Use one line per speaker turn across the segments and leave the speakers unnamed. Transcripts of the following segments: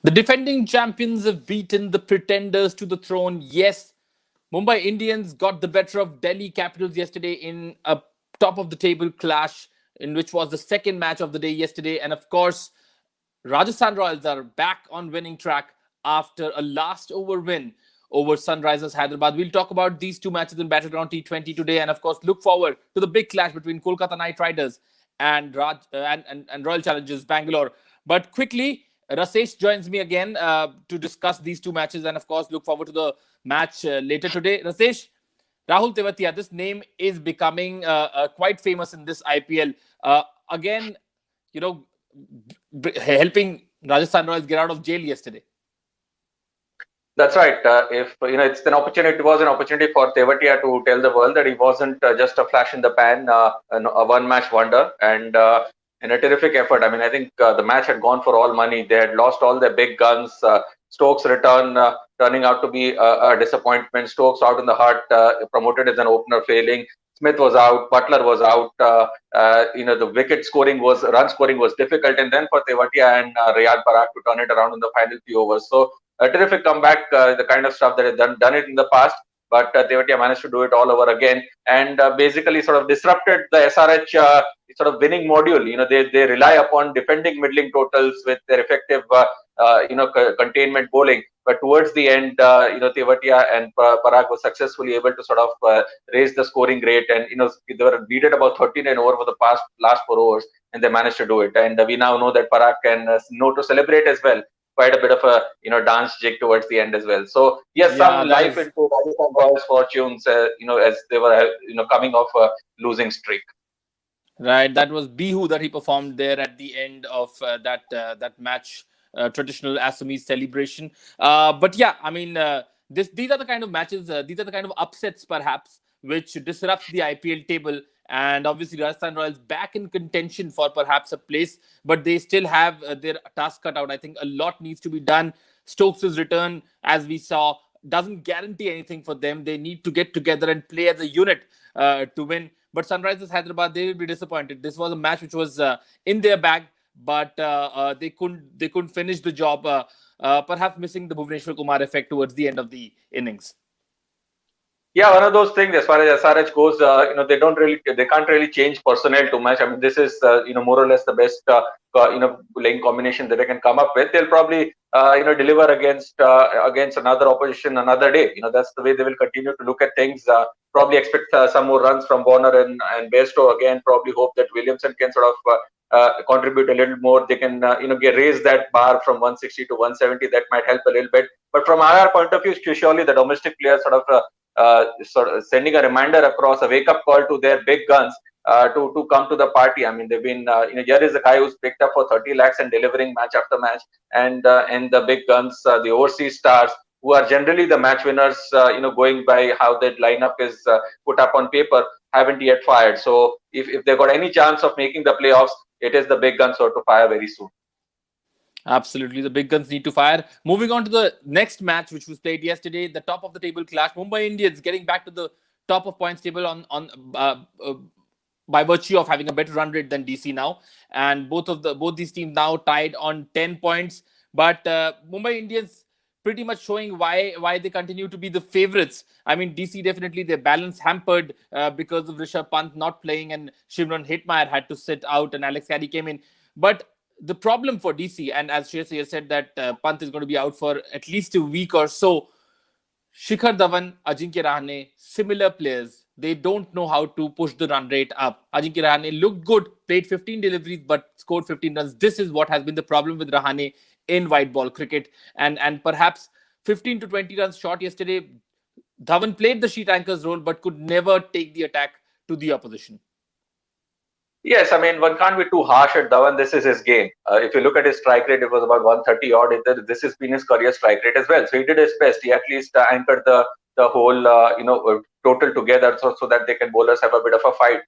The defending champions have beaten the pretenders to the throne. Yes, Mumbai Indians got the better of Delhi Capitals yesterday in a top of the table clash, in which was the second match of the day yesterday. And of course, Rajasthan Royals are back on winning track after a last over win over Sunrisers Hyderabad. We'll talk about these two matches in Battleground T20 today, and of course, look forward to the big clash between Kolkata Knight Riders and Royal Challengers Bangalore. But quickly, Rasesh joins me again to discuss these two matches, and of course, look forward to the match later today. Rasesh, Rahul Tewatia, this name is becoming quite famous in this IPL. Again, you know, helping Rajasthan Royals get out of jail yesterday.
That's right. If it's an opportunity. It was an opportunity for Tewatia to tell the world that he wasn't just a flash in the pan, a one-match wonder, and a terrific effort. I mean, I think the match had gone for all money. They had lost all their big guns. Stokes' return turning out to be a disappointment. Stokes out in the heart, promoted as an opener, failing. Smith was out. Butler was out. The run scoring was difficult, and then for Tewatia and Riyad Barak to turn it around in the final few overs. So a terrific comeback, the kind of stuff that had done it in the past. But Tewatia managed to do it all over again, and basically sort of disrupted the SRH sort of winning module. They rely upon defending middling totals with their effective containment bowling. But towards the end, Tewatia and Parag were successfully able to sort of raise the scoring rate, and they were needed about 39 over for the last 4 overs, and they managed to do it. And we now know that Parag can know to celebrate as well. Quite a bit of a dance jig towards the end as well. So yes, some life into Rajasthan Royals' fortunes, as they were coming off a losing streak.
Right, that was Bihu that he performed there at the end of that match, traditional Assamese celebration. But yeah, I mean, these are the kind of matches, these are the kind of upsets perhaps which disrupts the IPL table. And obviously, Rajasthan Royals back in contention for perhaps a place, but they still have their task cut out. I think a lot needs to be done. Stokes' return, as we saw, doesn't guarantee anything for them. They need to get together and play as a unit to win. But Sunrisers Hyderabad, they will be disappointed. This was a match which was in their bag, but they couldn't finish the job. Perhaps missing the Bhuvneshwar Kumar effect towards the end of the innings.
Yeah, one of those things as far as SRH goes, they can't really change personnel too much. I mean, this is more or less the best playing combination that they can come up with. They'll probably deliver against another opposition another day. That's the way they will continue to look at things. Probably expect some more runs from Warner and Bairstow again. Probably hope that Williamson can sort of contribute a little more. They can raise that bar from 160 to 170. That might help a little bit. But from our point of view, surely the domestic players sort of sending a reminder across, a wake-up call to their big guns to come to the party. I mean, they've been, here is a guy who's picked up for 30 lakhs and delivering match after match, and the big guns, the overseas stars, who are generally the match winners, going by how that lineup is put up on paper, haven't yet fired. So if they've got any chance of making the playoffs, it is the big guns who are to fire very soon.
Absolutely, the big guns need to fire. Moving on to the next match, which was played yesterday, the top of the table clash. Mumbai Indians getting back to the top of points table by virtue of having a better run rate than DC now, and both these teams now tied on 10 points. But Mumbai Indians pretty much showing why they continue to be the favourites. I mean, DC definitely their balance hampered because of Rishabh Pant not playing, and Shimron Hetmeyer had to sit out, and Alex Carey came in. But the problem for DC, and as Shreyas has said that Pant is going to be out for at least a week or so, Shikhar Dhawan, Ajinkya Rahane, similar players, they don't know how to push the run rate up. Ajinkya Rahane looked good, played 15 deliveries but scored 15 runs. This is what has been the problem with Rahane in white ball cricket. And perhaps 15 to 20 runs short yesterday. Dhawan played the sheet anchor's role but could never take the attack to the opposition.
Yes, I mean, one can't be too harsh at Dhawan. This is his game. If you look at his strike rate, it was about 130 odd. This has been his career strike rate as well. So he did his best. He at least anchored the whole total together so that they can bowlers have a bit of a fight.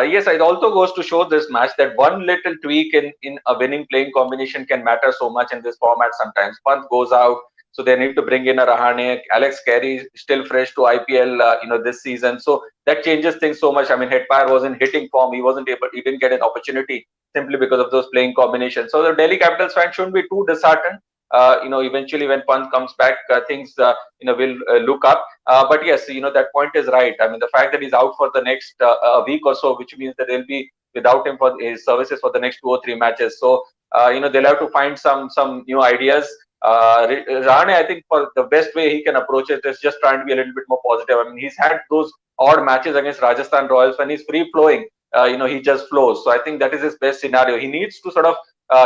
Yes, it also goes to show this match that one little tweak in a winning playing combination can matter so much in this format sometimes. Pant goes out, so they need to bring in a Rahane. Alex Carey still fresh to IPL, this season. So that changes things so much. I mean, Hetmeyer was in hitting form. He didn't get an opportunity simply because of those playing combinations. So the Delhi Capitals fans shouldn't be too disheartened. eventually when Pant comes back, things will look up. But yes, that point is right. I mean, the fact that he's out for the next a week or so, which means that they'll be without him for his services for the next 2 or 3 matches. So they'll have to find some new ideas. Rahane, I think for the best way he can approach it is just trying to be a little bit more positive. I mean, he's had those odd matches against Rajasthan Royals when he's free flowing. He just flows. So I think that is his best scenario. He needs to sort of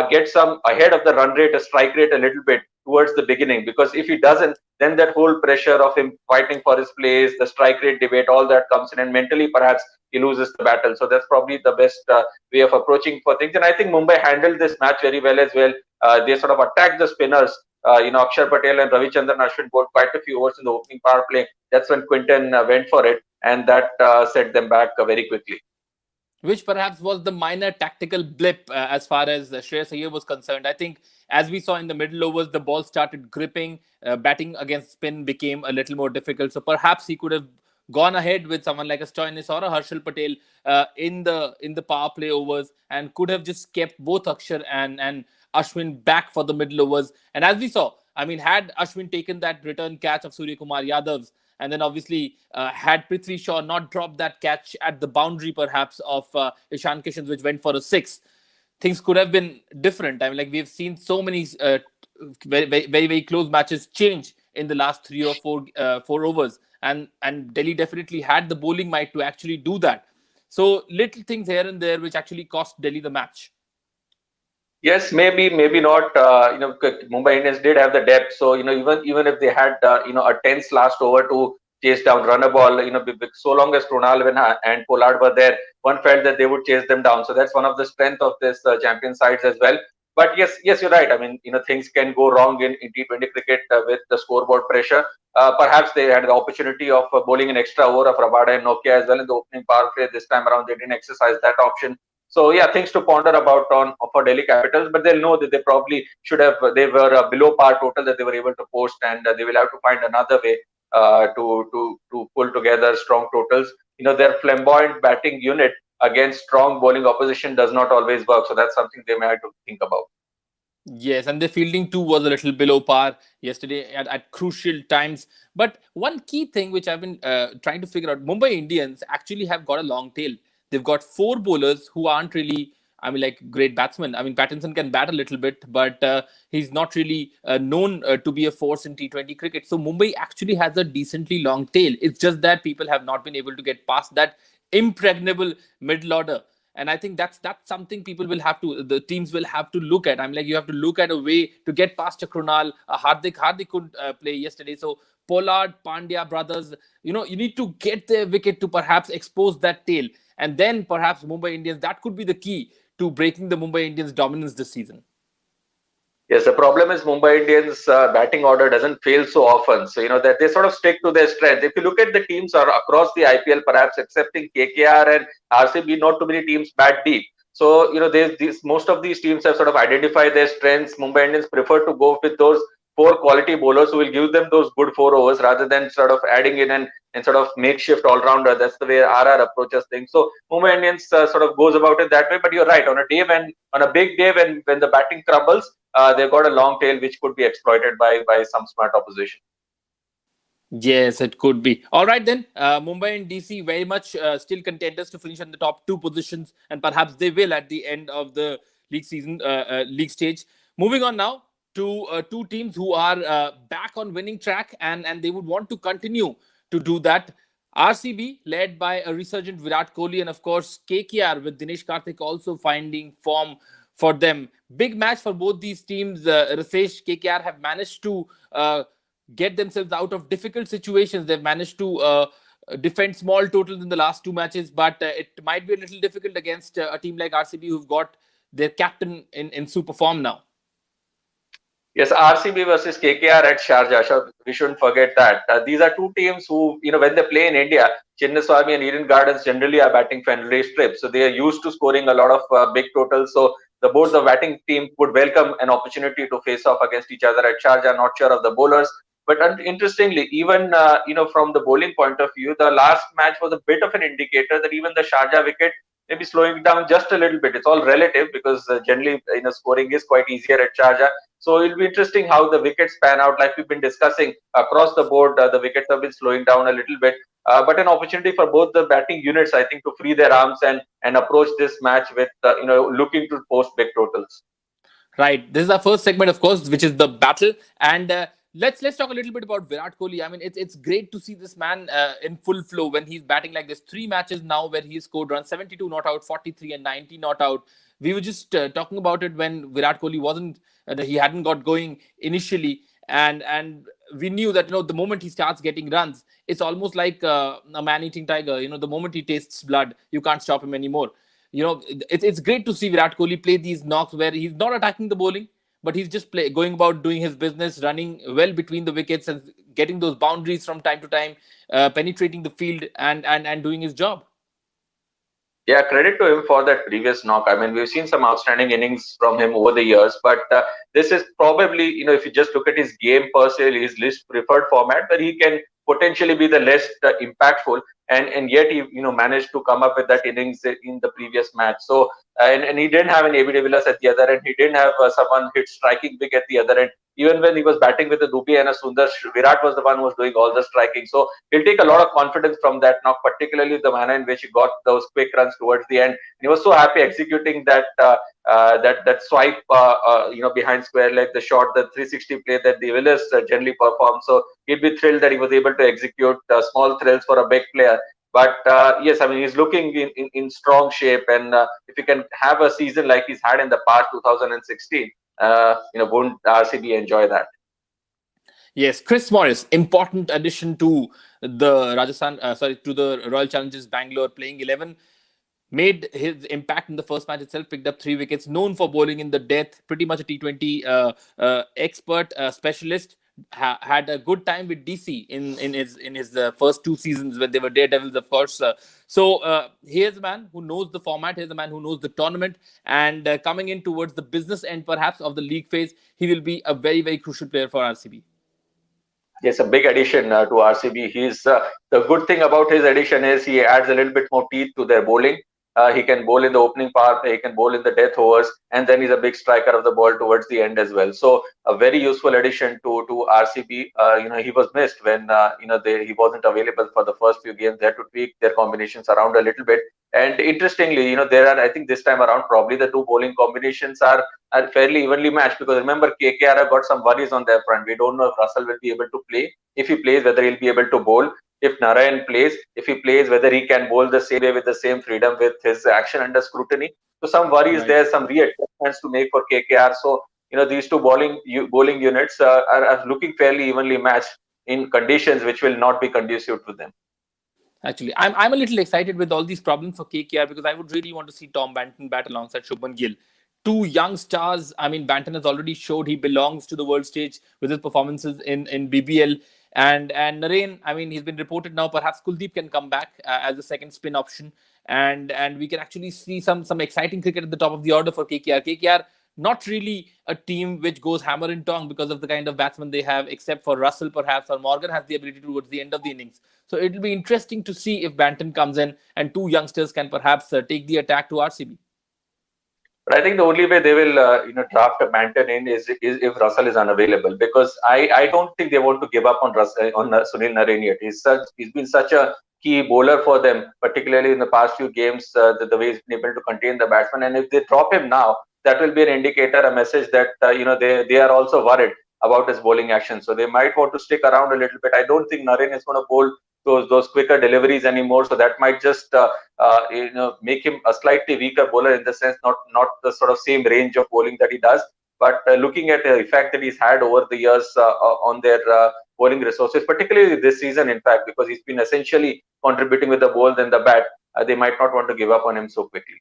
get some ahead of the run rate, a strike rate a little bit towards the beginning, because if he doesn't, then that whole pressure of him fighting for his place, the strike rate debate, all that comes in, and mentally perhaps he loses the battle. So that's probably the best way of approaching for things. And I think Mumbai handled this match very well as well. They sort of attacked the spinners. Akshar Patel and Ravichandran Ashwin bowled quite a few overs in the opening power play. That's when Quinton went for it, and that set them back very quickly.
Which perhaps was the minor tactical blip as far as Shreyas Iyer was concerned. I think as we saw in the middle overs, the ball started gripping. Batting against spin became a little more difficult. So perhaps he could have gone ahead with someone like a Stoinis or a Harshal Patel in the power play overs, and could have just kept both Akshar and Ashwin back for the middle overs. And as we saw, I mean, had Ashwin taken that return catch of Suryakumar Yadav's, and then obviously had Prithvi Shaw not dropped that catch at the boundary perhaps of Ishan Kishan's, which went for a 6, things could have been different. I mean, like, we've seen so many very close matches change in the last 3 or 4 overs, and Delhi definitely had the bowling might to actually do that. So little things here and there which actually cost Delhi the match.
Yes, maybe not. Mumbai Indians did have the depth, so even if they had a tense last over to chase down, run a ball, so long as Krunal and Pollard were there, one felt that they would chase them down. So that's one of the strength of this champion sides as well. But yes, you're right. I mean, things can go wrong in T20 cricket with the scoreboard pressure. Perhaps they had the opportunity of bowling an extra over of Rabada and Nokia as well in the opening power play. This time around, they didn't exercise that option. So yeah, things to ponder about for Delhi Capitals, but they'll know that they probably should have. They were below par total that they were able to post, and they will have to find another way to pull together strong totals. Their flamboyant batting unit against strong bowling opposition does not always work, so that's something they may have to think about.
Yes, and the fielding too was a little below par yesterday at crucial times. But one key thing which I've been trying to figure out, Mumbai Indians actually have got a long tail. They've got 4 bowlers who aren't really, I mean, like, great batsmen. I mean, Pattinson can bat a little bit, but he's not really known to be a force in T20 cricket. So Mumbai actually has a decently long tail. It's just that people have not been able to get past that impregnable middle order. And I think that's something the teams will have to look at. I mean, like, you have to look at a way to get past a Krunal. Hardik couldn't play yesterday. So Pollard, Pandya brothers, you need to get their wicket to perhaps expose that tail. And then perhaps Mumbai Indians, that could be the key to breaking the Mumbai Indians' dominance this season.
Yes, the problem is Mumbai Indians' batting order doesn't fail so often. So, that they sort of stick to their strength. If you look at the teams across the IPL, perhaps excepting KKR and RCB, not too many teams bat deep. So, most of these teams have sort of identified their strengths. Mumbai Indians prefer to go with those 4 quality bowlers who will give them those good 4 overs rather than sort of adding in and sort of makeshift all-rounder. That's the way RR approaches things. So Mumbai Indians sort of goes about it that way. But you're right, on a big day when the batting crumbles, they've got a long tail which could be exploited by some smart opposition.
Yes, it could be. All right then, Mumbai and DC very much still contenders to finish in the top 2 positions, and perhaps they will at the end of the league season, league stage. Moving on now to 2 teams who are back on winning track, and they would want to continue to do that. RCB, led by a resurgent Virat Kohli, and of course KKR with Dinesh Karthik also finding form for them. Big match for both these teams. Rasesh, KKR have managed to get themselves out of difficult situations. They've managed to defend small totals in the last 2 matches, but it might be a little difficult against a team like RCB who've got their captain in super form now.
Yes, RCB versus KKR at Sharjah. We shouldn't forget that. These are 2 teams who, when they play in India, Chinnaswamy and Eden Gardens generally are batting friendly strips. So they are used to scoring a lot of big totals. So both the batting team would welcome an opportunity to face off against each other at Sharjah. Not sure of the bowlers. But interestingly, even from the bowling point of view, the last match was a bit of an indicator that even the Sharjah wicket maybe slowing down just a little bit. It's all relative because generally, scoring is quite easier at Sharjah. So it'll be interesting how the wickets pan out. Like we've been discussing across the board, the wickets have been slowing down a little bit. But an opportunity for both the batting units, I think, to free their arms and approach this match with looking to post big totals.
Right. This is our first segment, of course, which is the battle. And let's talk a little bit about Virat Kohli. I mean, it's great to see this man in full flow when he's batting like this. 3 matches now where he's scored runs, 72 not out, 43 and 90 not out. We were just talking about it when Virat Kohli wasn't, he hadn't got going initially. And we knew that, the moment he starts getting runs, it's almost like a man-eating tiger. The moment he tastes blood, you can't stop him anymore. It's great to see Virat Kohli play these knocks where he's not attacking the bowling, but he's just going about doing his business, running well between the wickets and getting those boundaries from time to time, penetrating the field and doing his job.
Yeah, credit to him for that previous knock. I mean, we've seen some outstanding innings from him over the years, but this is probably, if you just look at his game per se, his least preferred format, where he can potentially be the least impactful, and yet he managed to come up with that innings in the previous match. So and he didn't have an AB de Villiers at the other end. He didn't have someone hit striking big at the other end. Even when he was batting with a Dubey and a Sundar, Virat was the one who was doing all the striking. So he'll take a lot of confidence from that knock, particularly the manner in which he got those quick runs towards the end. And he was so happy executing that that swipe, behind square leg, the shot, the 360 play that de Villiers generally performed. So he'd be thrilled that he was able to execute small thrills for a big player. But yes, I mean, he's looking in strong shape, and if he can have a season like he's had in the past 2016, won't RCB enjoy that?
Yes, Chris Morris, important addition to the to the Royal Challengers Bangalore, playing 11. Made his impact in the first match itself, picked up 3 wickets, known for bowling in the death, pretty much a T20 expert, specialist. Had a good time with DC in his first 2 seasons when they were Daredevils, of course. Here's a man who knows the format. Here's a man who knows the tournament, and coming in towards the business end, perhaps, of the league phase, he will be a very, very crucial player for RCB.
Yes, a big addition to RCB. He's the good thing about his addition is he adds a little bit more teeth to their bowling. He can bowl in the opening part, he can bowl in the death overs, and then he's a big striker of the ball towards the end as well. So a very useful addition to RCB. He was missed when he wasn't available for the first few games. They had to tweak their combinations around a little bit. And interestingly, there are, I think this time around, probably the two bowling combinations are fairly evenly matched, because remember, KKR have got some worries on their front. We don't know if Russell will be able to play. If he plays, whether he'll be able to bowl. If Narayan plays, if he plays, whether he can bowl the same way with the same freedom with his action under scrutiny. So some worries there, some readjustments to make for KKR. So these two bowling units are looking fairly evenly matched in conditions which will not be conducive to them.
Actually, I'm a little excited with all these problems for KKR, because I would really want to see Tom Banton bat alongside Shubman Gill. Two young stars. I mean, Banton has already showed he belongs to the world stage with his performances in BBL. And Narain, I mean, he's been reported now. Perhaps Kuldeep can come back as a second spin option, and we can actually see some exciting cricket at the top of the order for KKR. KKR, not really a team which goes hammer and tong because of the kind of batsmen they have, except for Russell perhaps, or Morgan has the ability towards the end of the innings. So it'll be interesting to see if Banton comes in and two youngsters can perhaps take the attack to RCB.
But I think the only way they will, draft a Banton in is if Russell is unavailable, because I don't think they want to give up on Sunil Narine yet. He's been such a key bowler for them, particularly in the past few games, the way he's been able to contain the batsman. And if they drop him now, that will be an indicator, a message that they are also worried about his bowling action. So they might want to stick around a little bit. I don't think Narine is going to bowl those quicker deliveries anymore. So that might just make him a slightly weaker bowler, in the sense not the sort of same range of bowling that he does. But looking at the effect that he's had over the years on their bowling resources, particularly this season, in fact, because he's been essentially contributing with the ball than the bat, they might not want to give up on him so quickly.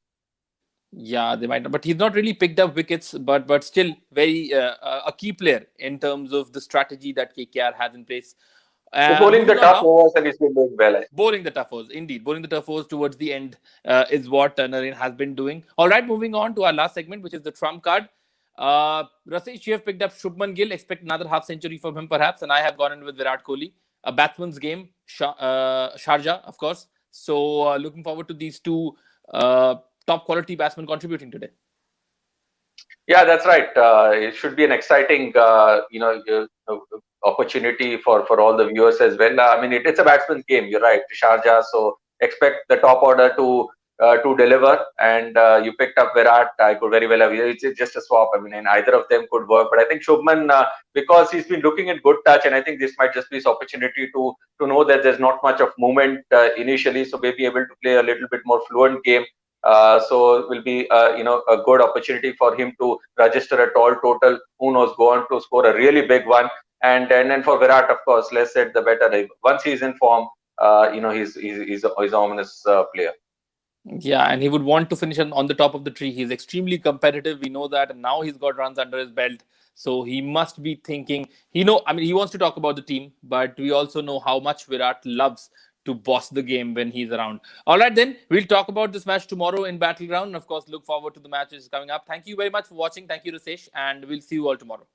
Yeah, they might not, but he's not really picked up wickets, but still very a key player in terms of the strategy that KKR has in place.
Bowling the tough overs, and he's been doing well.
Bowling the tough overs, indeed. Bowling the tough overs towards the end is what Narain has been doing. All right, moving on to our last segment, which is the trump card. Rasesh, you have picked up Shubman Gill. Expect another half century from him, perhaps. And I have gone in with Virat Kohli. A batsman's game, Sharjah, of course. So looking forward to these two top quality batsmen contributing today.
Yeah, that's right. It should be an exciting, opportunity for all the viewers as well. I mean, it's a batsman's game. You're right, Sharjah. So expect the top order to deliver. And you picked up Virat. I could very well have. It's just a swap. I mean, and either of them could work. But I think Shubman, because he's been looking at good touch, and I think this might just be his opportunity to know that there's not much of movement initially, so maybe able to play a little bit more fluent game. So it will be a good opportunity for him to register a tall total. Who knows, go on to score a really big one. And then for Virat, of course, less said the better. Once he's in form, he's an ominous player.
Yeah, and he would want to finish on the top of the tree. He's extremely competitive. We know that, and now he's got runs under his belt. So he must be thinking. He wants to talk about the team, but we also know how much Virat loves to boss the game when he's around. All right, then we'll talk about this match tomorrow in Battleground. And of course, look forward to the matches coming up. Thank you very much for watching. Thank you, Rasesh, and we'll see you all tomorrow.